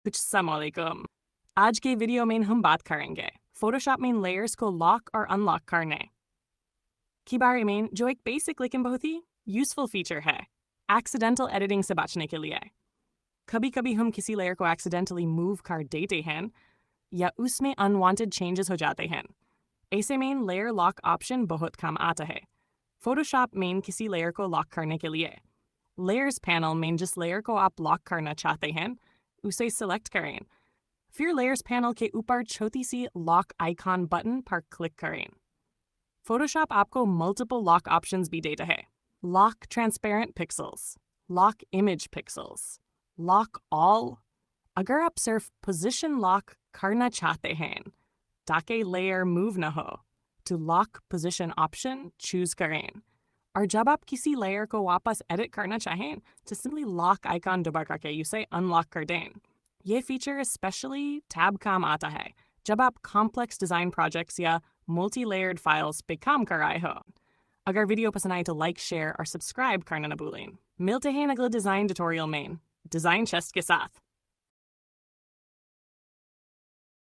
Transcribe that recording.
अस्सलामुअलैकुम। आज के वीडियो में हम बात करेंगे फोटोशॉप में लेयर्स को लॉक और अनलॉक करने के बारे में, जो एक बेसिक लेकिन बहुत ही यूजफुल फीचर है एक्सीडेंटल एडिटिंग से बचने के लिए। कभी कभी हम किसी लेयर को एक्सीडेंटली मूव कर देते हैं या उसमें अनवांटेड चेंजेस हो जाते हैं। ऐसे में लेयर लॉक ऑप्शन बहुत काम आता है। फोटोशॉप में किसी लेयर को लॉक करने के लिए लेयर्स पैनल में जिस लेयर को आप लॉक करना चाहते हैं उसे सिलेक्ट करें। फिर लेयर्स पैनल के ऊपर छोटी सी लॉक आइकॉन बटन पर क्लिक करें। फोटोशॉप आपको मल्टीपल लॉक ऑप्शंस भी देता है। Lock transparent pixels, lock image pixels, lock all. अगर आप सिर्फ पोजीशन लॉक करना चाहते हैं ताकि लेयर मूव न हो, तो लॉक पोजीशन ऑप्शन चूज करें। और जब आप किसी लेयर को वापस एडिट करना चाहें तो सिंपली लॉक आइकॉन दबा करके उसे अनलॉक कर दें। ये फीचर स्पेशली टैब काम आता है जब आप कॉम्प्लेक्स डिज़ाइन प्रोजेक्ट्स या मल्टी लेयर्ड फाइल्स पे काम कर रहे हो। अगर वीडियो पसंद आए तो लाइक, शेयर और सब्सक्राइब करना न भूलें। मिलते हैं अगले डिज़ाइन ट्यूटोरियल में डिज़ाइन चेस्ट के साथ।